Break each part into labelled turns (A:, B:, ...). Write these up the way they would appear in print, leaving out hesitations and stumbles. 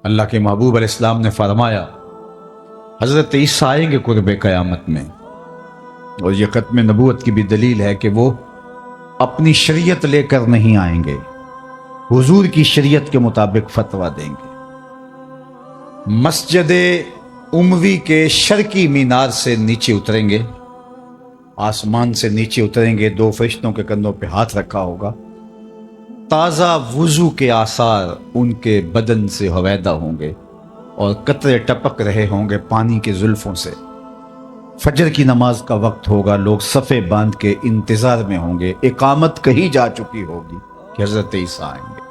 A: اللہ کے محبوب علیہ السلام نے فرمایا حضرت عیسیٰ آئیں گے قرب قیامت میں، اور یہ ختم نبوت کی بھی دلیل ہے کہ وہ اپنی شریعت لے کر نہیں آئیں گے، حضور کی شریعت کے مطابق فتویٰ دیں گے۔ مسجد اموی کے شرقی مینار سے نیچے اتریں گے، آسمان سے نیچے اتریں گے، دو فرشتوں کے کندھوں پہ ہاتھ رکھا ہوگا، تازہ وضو کے آثار ان کے بدن سے ہویدا ہوں گے اور قطرے ٹپک رہے ہوں گے پانی کے زلفوں سے۔ فجر کی نماز کا وقت ہوگا، لوگ صفے باندھ کے انتظار میں ہوں گے، اقامت کہی جا چکی ہوگی کہ حضرت عیسیٰ آئیں گے۔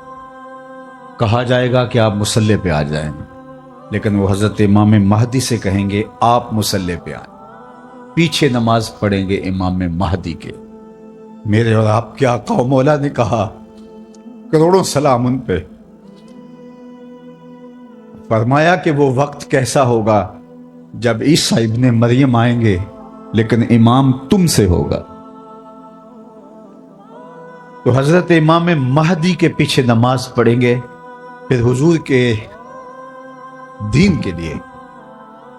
A: کہا جائے گا کہ آپ مصلی پہ آ جائیں، لیکن وہ حضرت امام مہدی سے کہیں گے آپ مصلی پہ آئیں، پیچھے نماز پڑھیں گے امام مہدی کے۔ میرے اور آپ کے آقا و مولا نے کہا، کروڑوں سلام ان پہ، فرمایا کہ وہ وقت کیسا ہوگا جب عیسیٰ ابن مریم آئیں گے لیکن امام تم سے ہوگا۔ تو حضرت امام مہدی کے پیچھے نماز پڑھیں گے، پھر حضور کے دین کے لیے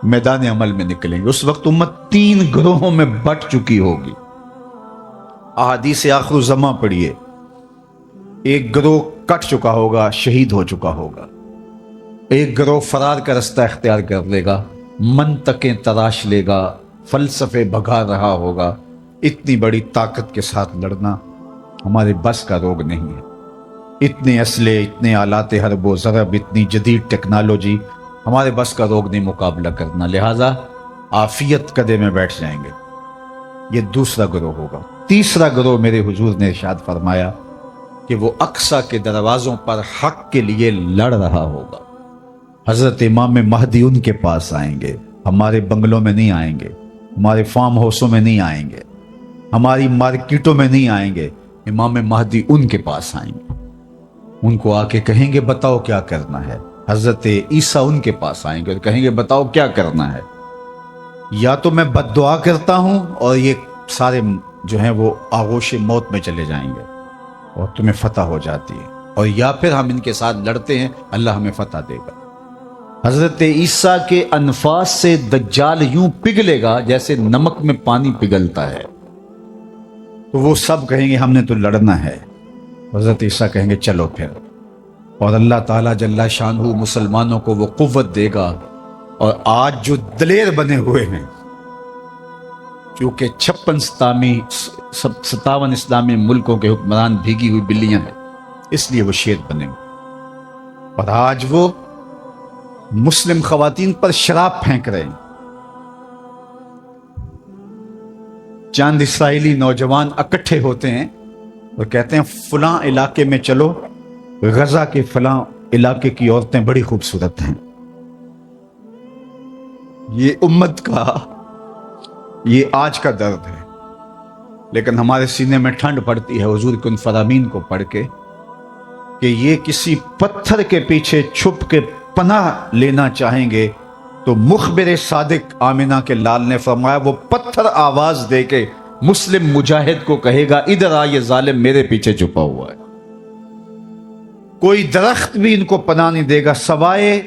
A: میدان عمل میں نکلیں گے۔ اس وقت امت 3 گروہوں میں بٹ چکی ہوگی۔ احادیث آخر الزماں پڑھیے، ایک گروہ کٹ چکا ہوگا، شہید ہو چکا ہوگا، ایک گروہ فرار کا رستہ اختیار کر لے گا، منطقیں تراش لے گا، فلسفے بھگا رہا ہوگا۔ اتنی بڑی طاقت کے ساتھ لڑنا ہمارے بس کا روگ نہیں ہے، اتنے اسلحے، اتنے آلات حرب و ضرب، اتنی جدید ٹیکنالوجی ہمارے بس کا روگ نہیں مقابلہ کرنا، لہٰذا عافیت قدے میں بیٹھ جائیں گے۔ یہ دوسرا گروہ ہوگا۔ تیسرا گروہ میرے حضور نے ارشاد فرمایا کہ وہ اقصی کے دروازوں پر حق کے لیے لڑ رہا ہوگا۔ حضرت امام مہدی ان کے پاس آئیں گے، ہمارے بنگلوں میں نہیں آئیں گے، ہمارے فارم ہاؤسوں میں نہیں آئیں گے، ہماری مارکیٹوں میں نہیں آئیں گے، امام مہدی ان کے پاس آئیں گے، ان کو آ کے کہیں گے بتاؤ کیا کرنا ہے۔ حضرت عیسیٰ ان کے پاس آئیں گے اور کہیں گے بتاؤ کیا کرنا ہے، یا تو میں بد دعا کرتا ہوں اور یہ سارے جو ہیں وہ آغوش موت میں چلے جائیں گے اور تمہیں فتح ہو جاتی ہے، اور یا پھر ہم ان کے ساتھ لڑتے ہیں، اللہ ہمیں فتح دے گا۔ حضرت عیسیٰ کے انفاس سے دجال یوں پگھلے گا جیسے نمک میں پانی پگھلتا ہے، تو وہ سب کہیں گے ہم نے تو لڑنا ہے۔ حضرت عیسیٰ کہیں گے چلو پھر، اور اللہ تعالیٰ جل شانہ مسلمانوں کو وہ قوت دے گا، اور آج جو دلیر بنے ہوئے ہیں، کیونکہ 57 اسلامی ملکوں کے حکمران بھیگی ہوئی بلیاں ہیں، اس لیے وہ شیر بنے ہوئے، اور آج وہ مسلم خواتین پر شراب پھینک رہے ہیں۔ چند اسرائیلی نوجوان اکٹھے ہوتے ہیں اور کہتے ہیں فلاں علاقے میں چلو، غزہ کے فلاں علاقے کی عورتیں بڑی خوبصورت ہیں۔ یہ امت کا یہ آج کا درد ہے، لیکن ہمارے سینے میں ٹھنڈ پڑتی ہے حضور کے ان فرامین کو پڑھ کے کہ یہ کسی پتھر کے پیچھے چھپ کے پناہ لینا چاہیں گے تو مخبر صادق آمنہ کے لال نے فرمایا وہ پتھر آواز دے کے مسلم مجاہد کو کہے گا ادھر آ، یہ ظالم میرے پیچھے چھپا ہوا ہے۔ کوئی درخت بھی ان کو پناہ نہیں دے گا سوائے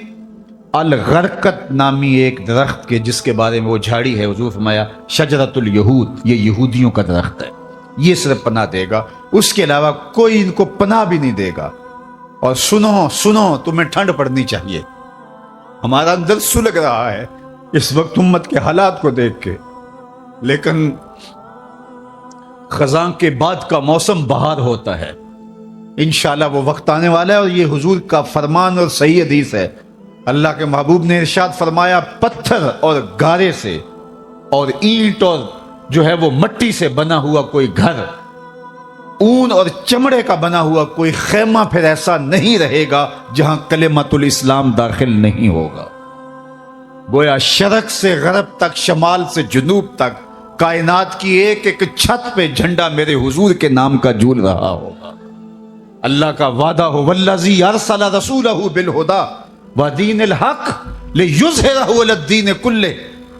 A: الغرقت نامی ایک درخت کے، جس کے بارے میں وہ جھاڑی ہے، حضور فرمایا شجرۃ الیہود، یہ یہودیوں کا درخت ہے، یہ صرف پناہ دے گا، اس کے علاوہ کوئی ان کو پناہ بھی نہیں دے گا۔ اور سنو تمہیں ٹھنڈ پڑنی چاہیے، ہمارا اندر سلگ رہا ہے اس وقت امت کے حالات کو دیکھ کے، لیکن خزاں کے بعد کا موسم بہار ہوتا ہے، انشاءاللہ وہ وقت آنے والا ہے، اور یہ حضور کا فرمان اور صحیح حدیث ہے۔ اللہ کے محبوب نے ارشاد فرمایا پتھر اور گارے سے اور اینٹ اور جو ہے وہ مٹی سے بنا ہوا کوئی گھر، اون اور چمڑے کا بنا ہوا کوئی خیمہ پھر ایسا نہیں رہے گا جہاں کلمۃ الاسلام داخل نہیں ہوگا۔ گویا شرق سے غرب تک، شمال سے جنوب تک، کائنات کی ایک ایک چھت پہ جھنڈا میرے حضور کے نام کا جھول رہا ہوگا۔ اللہ کا وعدہ ہو والذی ارسل رسولہ بالہدی ودین الحق لیظہرہ علی الدین کلہ،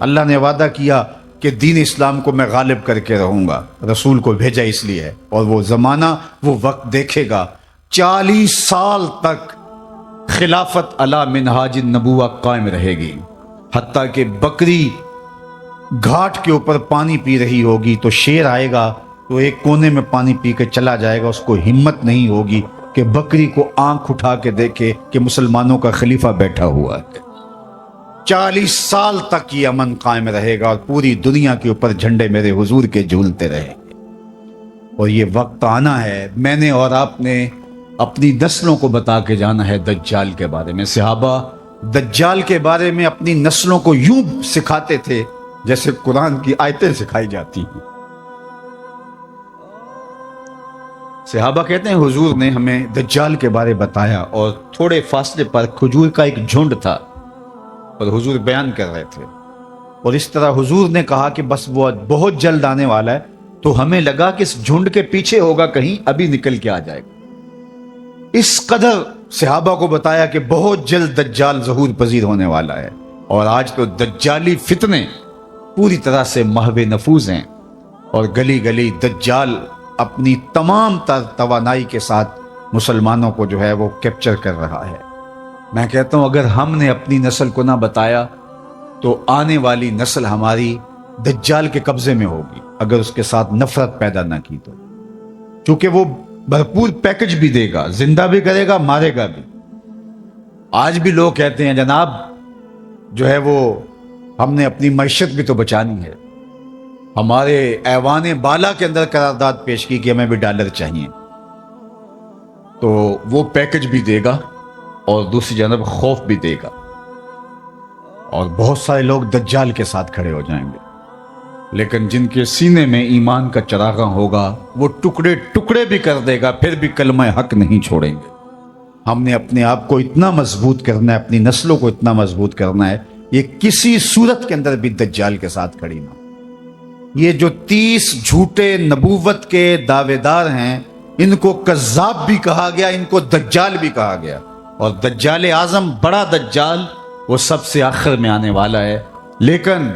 A: اللہ نے وعدہ کیا کہ دین اسلام کو میں غالب کر کے رہوں گا، رسول کو بھیجا اس لیے ہے، اور وہ زمانہ وہ وقت دیکھے گا 40 سال تک خلافت علی منہاج النبوہ قائم رہے گی، حتیٰ کہ بکری گھاٹ کے اوپر پانی پی رہی ہوگی تو شیر آئے گا تو ایک کونے میں پانی پی کے چلا جائے گا، اس کو ہمت نہیں ہوگی کہ بکری کو آنکھ اٹھا کے دیکھے کہ مسلمانوں کا خلیفہ بیٹھا ہوا ہے۔ 40 سال تک یہ امن قائم رہے گا اور پوری دنیا کے اوپر جھنڈے میرے حضور کے جھولتے رہیں گے۔ اور یہ وقت آنا ہے، میں نے اور آپ نے اپنی نسلوں کو بتا کے جانا ہے دجال کے بارے میں۔ صحابہ دجال کے بارے میں اپنی نسلوں کو یوں سکھاتے تھے جیسے قرآن کی آیتیں سکھائی جاتی ہیں۔ صحابہ کہتے ہیں حضور نے ہمیں دجال کے بارے بتایا، اور تھوڑے فاصلے پر کھجور کا ایک جھنڈ تھا اور حضور بیان کر رہے تھے، اور اس طرح حضور نے کہا کہ بس وہ بہت جلد آنے والا ہے، تو ہمیں لگا کہ اس جھنڈ کے پیچھے ہوگا کہیں، ابھی نکل کے آ جائے گا۔ اس قدر صحابہ کو بتایا کہ بہت جلد دجال ظہور پذیر ہونے والا ہے، اور آج تو دجالی فتنے پوری طرح سے محو نفوذ ہیں، اور گلی گلی دجال اپنی تمام تر توانائی کے ساتھ مسلمانوں کو جو ہے وہ کیپچر کر رہا ہے۔ میں کہتا ہوں اگر ہم نے اپنی نسل کو نہ بتایا تو آنے والی نسل ہماری دجال کے قبضے میں ہوگی، اگر اس کے ساتھ نفرت پیدا نہ کی تو، چونکہ وہ بھرپور پیکج بھی دے گا، زندہ بھی کرے گا، مارے گا بھی۔ آج بھی لوگ کہتے ہیں جناب جو ہے وہ ہم نے اپنی معیشت بھی تو بچانی ہے، ہمارے ایوان بالا کے اندر قرارداد پیش کی کہ ہمیں بھی ڈالر چاہیے، تو وہ پیکج بھی دے گا اور دوسری جانب خوف بھی دے گا، اور بہت سارے لوگ دجال کے ساتھ کھڑے ہو جائیں گے، لیکن جن کے سینے میں ایمان کا چراغاں ہوگا وہ ٹکڑے ٹکڑے بھی کر دے گا، پھر بھی کلمہ حق نہیں چھوڑیں گے۔ ہم نے اپنے آپ کو اتنا مضبوط کرنا ہے، اپنی نسلوں کو اتنا مضبوط کرنا ہے، یہ کسی صورت کے اندر بھی دجال کے ساتھ کھڑی نہ ہو۔ یہ جو 30 جھوٹے نبوت کے دعوے دار ہیں، ان کو کذاب بھی کہا گیا، ان کو دجال بھی کہا گیا، اور دجال اعظم بڑا دجال وہ سب سے آخر میں آنے والا ہے، لیکن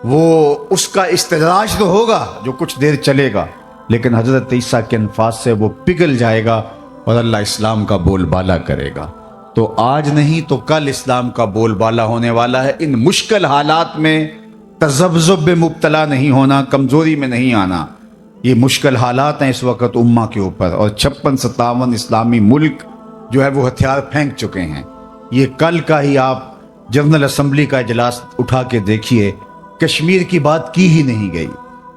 A: وہ اس کا استدراج تو ہوگا جو کچھ دیر چلے گا، لیکن حضرت عیسیٰ کے انفاس سے وہ پگھل جائے گا اور اللہ اسلام کا بول بالا کرے گا۔ تو آج نہیں تو کل اسلام کا بول بالا ہونے والا ہے۔ ان مشکل حالات میں تذبذب میں مبتلا نہیں ہونا، کمزوری میں نہیں آنا۔ یہ مشکل حالات ہیں اس وقت امہ کے اوپر، اور 56-57 اسلامی ملک جو ہے وہ ہتھیار پھینک چکے ہیں۔ یہ کل کا ہی آپ جنرل اسمبلی کا اجلاس اٹھا کے دیکھیے، کشمیر کی بات کی ہی نہیں گئی،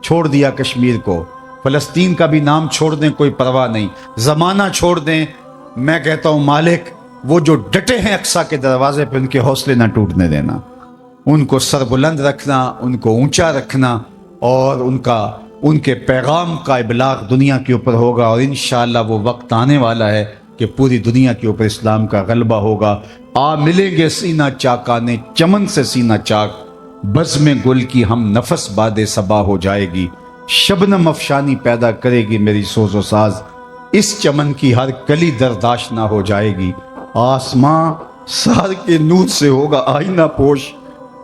A: چھوڑ دیا کشمیر کو، فلسطین کا بھی نام چھوڑ دیں کوئی پرواہ نہیں، زمانہ چھوڑ دیں۔ میں کہتا ہوں مالک وہ جو ڈٹے ہیں اقصیٰ کے دروازے پہ، ان کے حوصلے نہ ٹوٹنے دینا، ان کو سر بلند رکھنا، ان کو اونچا رکھنا، اور ان کے پیغام کا ابلاغ دنیا کے اوپر ہوگا، اور انشاءاللہ وہ وقت آنے والا ہے کہ پوری دنیا کے اوپر اسلام کا غلبہ ہوگا۔ آ ملیں گے سینہ چاکانے چمن سے سینہ چاک، بزم گل کی ہم نفس باد صبا ہو جائے گی، شبنم افشانی پیدا کرے گی میری سوز و ساز، اس چمن کی ہر کلی درداش نہ ہو جائے گی، آسماں سحر کے نور سے ہوگا آئینہ پوش،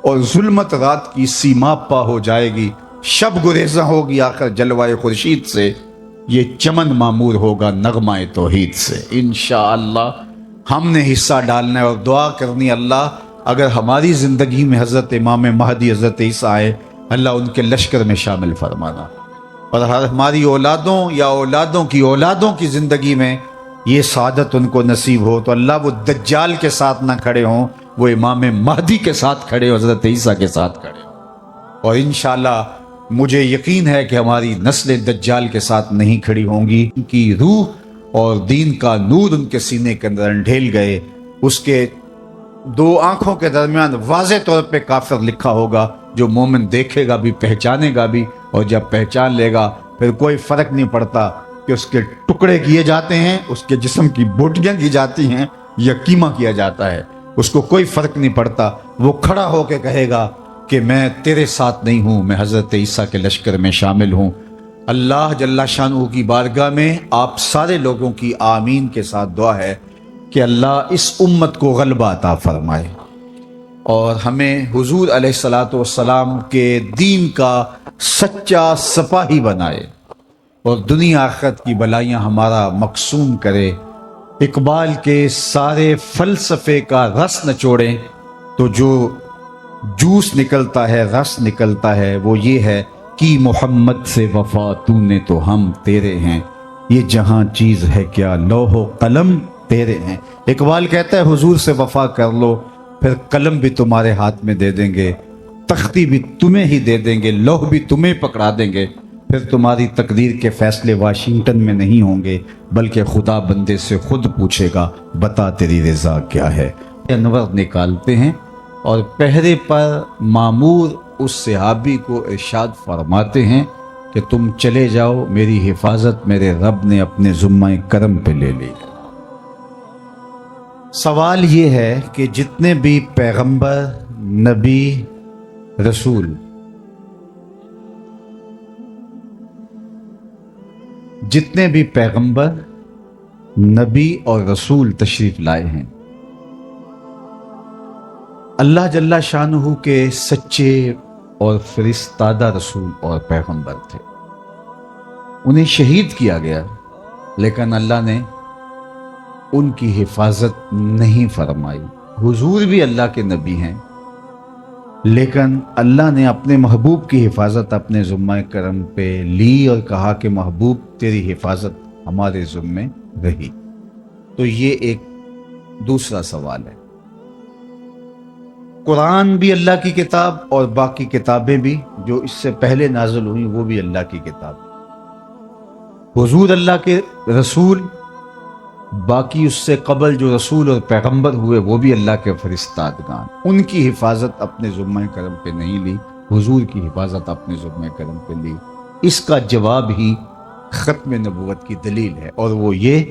A: اور ظلمت رات کی سیما پا ہو جائے گی، شب گریزاں ہوگی آخر جلوائے خورشید سے، یہ چمن معمور ہوگا نغمہ توحید سے۔ انشاءاللہ ہم نے حصہ ڈالنا ہے اور دعا کرنی، اللہ اگر ہماری زندگی میں حضرت امام مہدی حضرت عیسیٰ آئے، اللہ ان کے لشکر میں شامل فرمانا، اور ہماری اولادوں یا اولادوں کی زندگی میں یہ سعادت ان کو نصیب ہو، تو اللہ وہ دجال کے ساتھ نہ کھڑے ہوں، وہ امام مہدی کے ساتھ کھڑے ہو، حضرت عیسیٰ کے ساتھ کھڑے ہوں۔ اور انشاءاللہ مجھے یقین ہے کہ ہماری نسلیں دجال کے ساتھ نہیں کھڑی ہوں گی، ان کی روح اور دین کا نور ان کے سینے کے اندر انڈھیل گئے، اس کے 2 آنکھوں کے درمیان واضح طور پہ کافر لکھا ہوگا، جو مومن دیکھے گا بھی پہچانے گا بھی، اور جب پہچان لے گا پھر کوئی فرق نہیں پڑتا کہ اس کے ٹکڑے کیے جاتے ہیں، اس کے جسم کی بوٹیاں کی جاتی ہیں یا قیمہ کیا جاتا ہے، اس کو کوئی فرق نہیں پڑتا، وہ کھڑا ہو کے کہے گا کہ میں تیرے ساتھ نہیں ہوں، میں حضرت عیسیٰ کے لشکر میں شامل ہوں۔ اللہ جل شانہ کی بارگاہ میں آپ سارے لوگوں کی آمین کے ساتھ دعا ہے کہ اللہ اس امت کو غلبہ عطا فرمائے، اور ہمیں حضور علیہ الصلاۃ والسلام کے دین کا سچا سپاہی بنائے، اور دنیا آخرت کی بلائیاں ہمارا مقسوم کرے، اقبال کے سارے فلسفے کا رس نچوڑیں تو جو جوس نکلتا ہے، رس نکلتا ہے، وہ یہ ہے کہ محمد سے وفا تو نے تو ہم تیرے ہیں، یہ جہاں چیز ہے کیا لوح و قلم تیرے ہیں۔ اقبال کہتا ہے حضور سے وفا کر لو، پھر قلم بھی تمہارے ہاتھ میں دے دیں گے، تختی بھی تمہیں ہی دے دیں گے، لوح بھی تمہیں پکڑا دیں گے، پھر تمہاری تقدیر کے فیصلے واشنگٹن میں نہیں ہوں گے، بلکہ خدا بندے سے خود پوچھے گا بتا تیری رضا کیا ہے۔ انور نکالتے ہیں اور پہرے پر مامور اس صحابی کو ارشاد فرماتے ہیں کہ تم چلے جاؤ، میری حفاظت میرے رب نے اپنے ذمہ کرم پہ لے لی۔ سوال یہ ہے کہ جتنے بھی پیغمبر، نبی، رسول جتنے بھی پیغمبر، نبی اور رسول تشریف لائے ہیں، اللہ جل شانہ کے سچے اور فرستادہ رسول اور پیغمبر تھے، انہیں شہید کیا گیا، لیکن اللہ نے ان کی حفاظت نہیں فرمائی۔ حضور بھی اللہ کے نبی ہیں، لیکن اللہ نے اپنے محبوب کی حفاظت اپنے ذمہ کرم پہ لی اور کہا کہ محبوب تیری حفاظت ہمارے ذمہ رہی۔ تو یہ ایک دوسرا سوال ہے۔ قرآن بھی اللہ کی کتاب اور باقی کتابیں بھی جو اس سے پہلے نازل ہوئیں وہ بھی اللہ کی کتاب۔ حضور اللہ کے رسول، باقی اس سے قبل جو رسول اور پیغمبر ہوئے وہ بھی اللہ کے فرستادگان، ان کی حفاظت اپنے ذمہ کرم پہ نہیں لی، حضور کی حفاظت اپنے ذمہ کرم پہ لی۔ اس کا جواب ہی ختم نبوت کی دلیل ہے، اور وہ یہ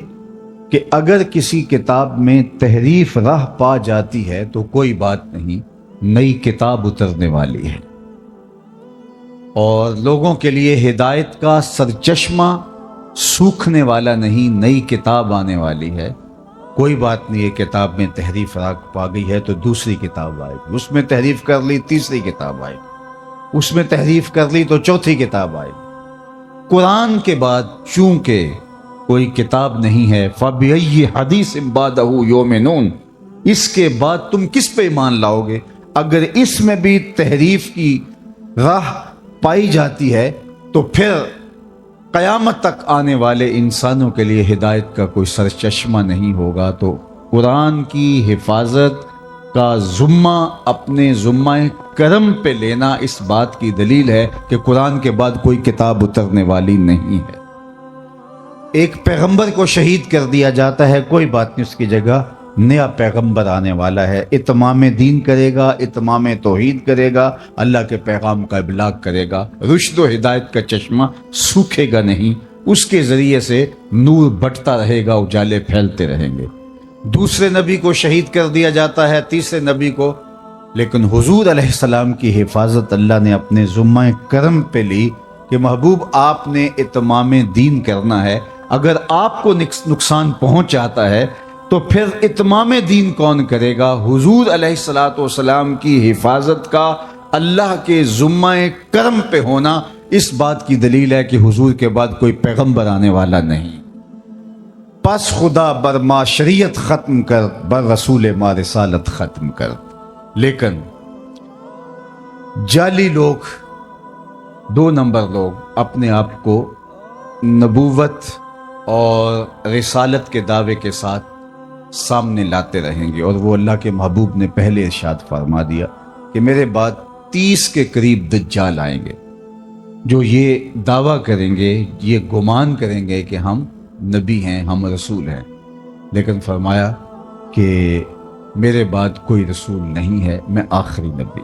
A: کہ اگر کسی کتاب میں تحریف راہ پا جاتی ہے تو کوئی بات نہیں، نئی کتاب اترنے والی ہے، اور لوگوں کے لیے ہدایت کا سرچشمہ سوکھنے والا نہیں، نئی کتاب آنے والی ہے۔ کوئی بات نہیں، ایک کتاب میں تحریف راہ پا گئی ہے تو دوسری کتاب آئے گی، اس میں تحریف کر لی تیسری کتاب آئے گی، اس میں تحریف کر لی تو چوتھی کتاب آئے گی۔ قرآن کے بعد چونکہ کوئی کتاب نہیں ہے، فَبِأَيِّ حَدِيثٍ بَعْدَهُ يُؤْمِنُونَ، اس کے بعد تم کس پہ ایمان لاؤ گے؟ اگر اس میں بھی تحریف کی راہ پائی جاتی ہے تو پھر قیامت تک آنے والے انسانوں کے لیے ہدایت کا کوئی سرچشمہ نہیں ہوگا۔ تو قرآن کی حفاظت کا ذمہ اپنے ذمہ کرم پہ لینا اس بات کی دلیل ہے کہ قرآن کے بعد کوئی کتاب اترنے والی نہیں ہے۔ ایک پیغمبر کو شہید کر دیا جاتا ہے، کوئی بات نہیں، اس کی جگہ نیا پیغمبر آنے والا ہے، اتمام دین کرے گا، اتمام توحید کرے گا، اللہ کے پیغام کا ابلاغ کرے گا، رشد و ہدایت کا چشمہ سوکھے گا نہیں، اس کے ذریعے سے نور بٹتا رہے گا، اجالے پھیلتے رہیں گے۔ دوسرے نبی کو شہید کر دیا جاتا ہے، تیسرے نبی کو، لیکن حضور علیہ السلام کی حفاظت اللہ نے اپنے ذمہ کرم پہ لی کہ محبوب آپ نے اتمام دین کرنا ہے، اگر آپ کو نقصان پہنچ جاتا ہے تو پھر اتمام دین کون کرے گا؟ حضور علیہ السلام کی حفاظت کا اللہ کے ذمہ کرم پہ ہونا اس بات کی دلیل ہے کہ حضور کے بعد کوئی پیغمبر آنے والا نہیں۔ پس خدا بر ما شریعت ختم کر، بر رسول ما رسالت ختم کر۔ لیکن جعلی لوگ، دو نمبر لوگ اپنے آپ کو نبوت اور رسالت کے دعوے کے ساتھ سامنے لاتے رہیں گے، اور وہ اللہ کے محبوب نے پہلے ارشاد فرما دیا کہ میرے بعد 30 کے قریب دجال آئیں گے جو یہ دعویٰ کریں گے، یہ گمان کریں گے کہ ہم نبی ہیں، ہم رسول ہیں، لیکن فرمایا کہ میرے بعد کوئی رسول نہیں ہے، میں آخری نبی۔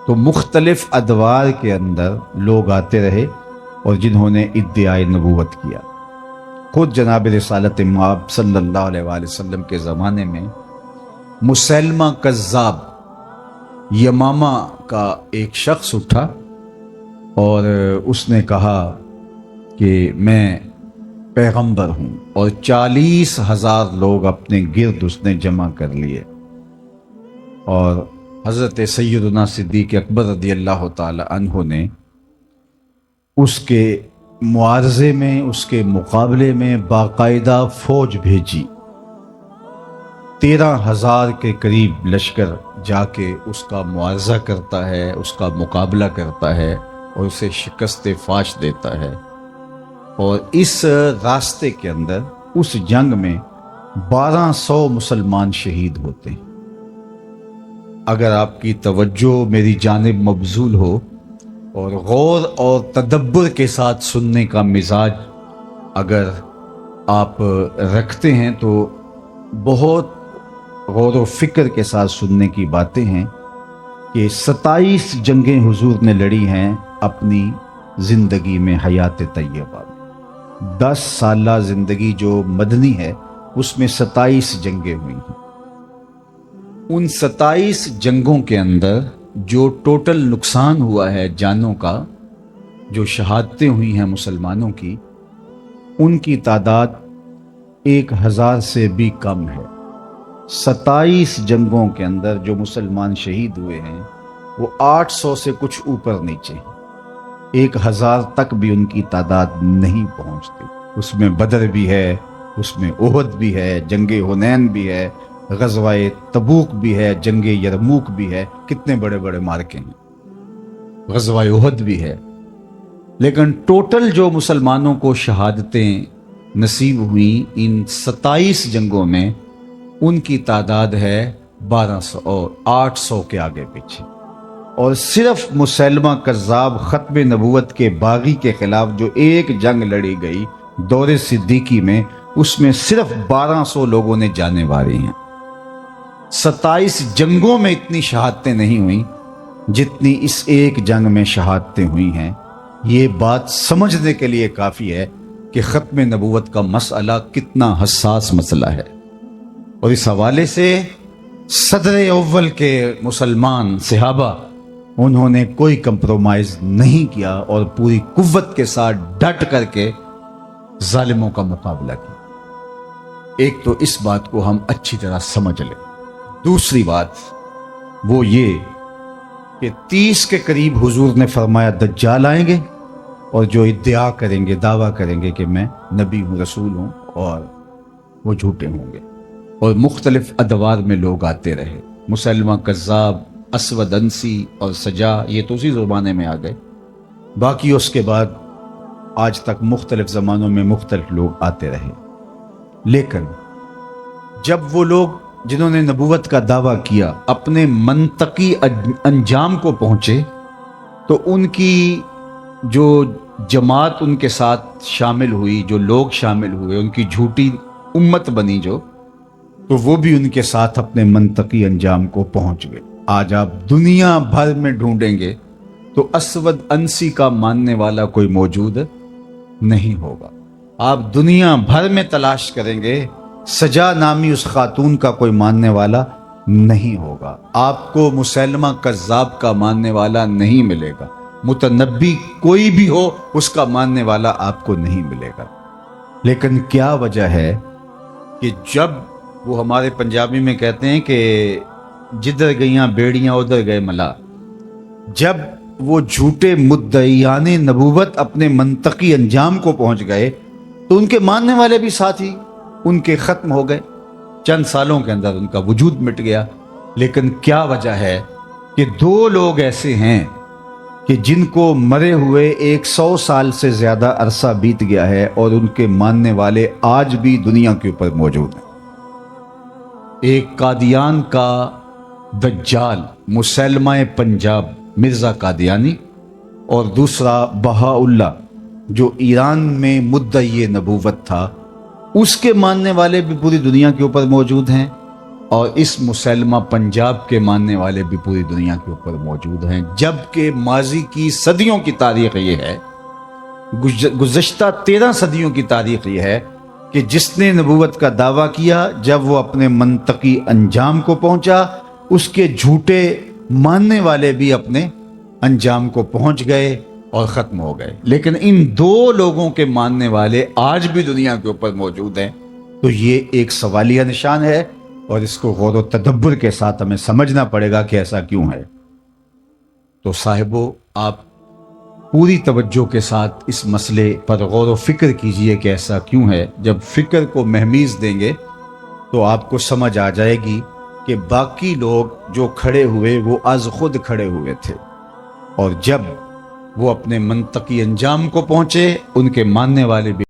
A: تو مختلف ادوار کے اندر لوگ آتے رہے اور جنہوں نے ادعائے نبوت کیا۔ خود جناب رسالت مآب صلی اللہ علیہ وآلہ وسلم کے زمانے میں مسیلمہ کذاب یمامہ کا ایک شخص اٹھا اور اس نے کہا کہ میں پیغمبر ہوں، اور 40,000 لوگ اپنے گرد اس نے جمع کر لیے، اور حضرت سیدنا صدیق اکبر رضی اللہ تعالی عنہ نے اس کے معارضے میں، اس کے مقابلے میں باقاعدہ فوج بھیجی، 13,000 کے قریب لشکر جا کے اس کا معاوضہ کرتا ہے، اس کا مقابلہ کرتا ہے اور اسے شکست فاش دیتا ہے۔ اور اس راستے کے اندر اس جنگ میں 1200 مسلمان شہید ہوتے ہیں۔ اگر آپ کی توجہ میری جانب مبذول ہو اور غور اور تدبر کے ساتھ سننے کا مزاج اگر آپ رکھتے ہیں تو بہت غور و فکر کے ساتھ سننے کی باتیں ہیں کہ 27 جنگیں حضور نے لڑی ہیں اپنی زندگی میں، حیات طیبہ میں۔ 10 سالہ زندگی جو مدنی ہے اس میں 27 جنگیں ہوئی ہیں۔ ان 27 جنگوں کے اندر جو ٹوٹل نقصان ہوا ہے جانوں کا، جو شہادتیں ہوئی ہیں مسلمانوں کی، ان کی تعداد 1000 سے بھی کم ہے۔ 27 جنگوں کے اندر جو مسلمان شہید ہوئے ہیں وہ 800 سے کچھ اوپر نیچے ہیں، 1000 تک بھی ان کی تعداد نہیں پہنچتی۔ اس میں بدر بھی ہے، اس میں احد بھی ہے، جنگ حنین بھی ہے، غزوہ تبوک بھی ہے، جنگ یرموک بھی ہے، کتنے بڑے بڑے مارکے ہیں، غزوہ احد بھی ہے۔ لیکن ٹوٹل جو مسلمانوں کو شہادتیں نصیب ہوئیں ان 27 جنگوں میں، ان کی تعداد ہے 1200 اور 800 کے آگے پیچھے۔ اور صرف مسلمہ کذاب ختم نبوت کے باغی کے خلاف جو ایک جنگ لڑی گئی دور صدیقی میں، اس میں صرف 1200 لوگوں نے جانیں ماری ہیں۔ 27 جنگوں میں اتنی شہادتیں نہیں ہوئیں جتنی اس ایک جنگ میں شہادتیں ہوئی ہیں۔ یہ بات سمجھنے کے لیے کافی ہے کہ ختم نبوت کا مسئلہ کتنا حساس مسئلہ ہے۔ اور اس حوالے سے صدر اول کے مسلمان صحابہ، انہوں نے کوئی کمپرومائز نہیں کیا اور پوری قوت کے ساتھ ڈٹ کر کے ظالموں کا مقابلہ کیا۔ ایک تو اس بات کو ہم اچھی طرح سمجھ لیں۔ دوسری بات وہ یہ کہ 30 کے قریب حضور نے فرمایا دجال آئیں گے اور جو ادعا کریں گے، دعویٰ کریں گے کہ میں نبی ہوں، رسول ہوں، اور وہ جھوٹے ہوں گے۔ اور مختلف ادوار میں لوگ آتے رہے، مسلمہ کذاب، اسود انسی اور سجا، یہ تو اسی زمانے میں آ گئے۔ باقی اس کے بعد آج تک مختلف زمانوں میں مختلف لوگ آتے رہے۔ لیکن جب وہ لوگ جنہوں نے نبوت کا دعویٰ کیا اپنے منطقی انجام کو پہنچے تو ان کی جو جماعت ان کے ساتھ شامل ہوئی، جو لوگ شامل ہوئے، ان کی جھوٹی امت بنی جو، تو وہ بھی ان کے ساتھ اپنے منطقی انجام کو پہنچ گئے۔ آج آپ دنیا بھر میں ڈھونڈیں گے تو اسود انسی کا ماننے والا کوئی موجود نہیں ہوگا۔ آپ دنیا بھر میں تلاش کریں گے، سجا نامی اس خاتون کا کوئی ماننے والا نہیں ہوگا۔ آپ کو مسلمہ کذاب کا ماننے والا نہیں ملے گا، متنبی کوئی بھی ہو اس کا ماننے والا آپ کو نہیں ملے گا۔ لیکن کیا وجہ ہے کہ جب وہ ہمارے پنجابی میں کہتے ہیں کہ جدھر گئیاں بیڑیاں ادھر گئے ملا، جب وہ جھوٹے مدعیان نبوت اپنے منطقی انجام کو پہنچ گئے تو ان کے ماننے والے بھی ساتھی ان کے ختم ہو گئے، چند سالوں کے اندر ان کا وجود مٹ گیا۔ لیکن کیا وجہ ہے کہ 2 لوگ ایسے ہیں کہ جن کو مرے ہوئے 100 سال سے زیادہ عرصہ بیت گیا ہے اور ان کے ماننے والے آج بھی دنیا کے اوپر موجود ہیں۔ ایک قادیان کا دجال مسلمہ پنجاب مرزا قادیانی، اور دوسرا بہاء اللہ جو ایران میں مدعی نبوت تھا، اس کے ماننے والے بھی پوری دنیا کے اوپر موجود ہیں، اور اس مسلمہ پنجاب کے ماننے والے بھی پوری دنیا کے اوپر موجود ہیں۔ جبکہ ماضی کی صدیوں کی تاریخ یہ ہے، گزشتہ 13 صدیوں کی تاریخ یہ ہے کہ جس نے نبوت کا دعویٰ کیا، جب وہ اپنے منطقی انجام کو پہنچا، اس کے جھوٹے ماننے والے بھی اپنے انجام کو پہنچ گئے اور ختم ہو گئے۔ لیکن ان 2 لوگوں کے ماننے والے آج بھی دنیا کے اوپر موجود ہیں، تو یہ ایک سوالیہ نشان ہے، اور اس کو غور و تدبر کے ساتھ ہمیں سمجھنا پڑے گا کہ ایسا کیوں ہے۔ تو صاحبو، آپ پوری توجہ کے ساتھ اس مسئلے پر غور و فکر کیجئے کہ ایسا کیوں ہے۔ جب فکر کو مہمیز دیں گے تو آپ کو سمجھ آ جائے گی کہ باقی لوگ جو کھڑے ہوئے وہ از خود کھڑے ہوئے تھے، اور جب وہ اپنے منطقی انجام کو پہنچے ان کے ماننے والے بھی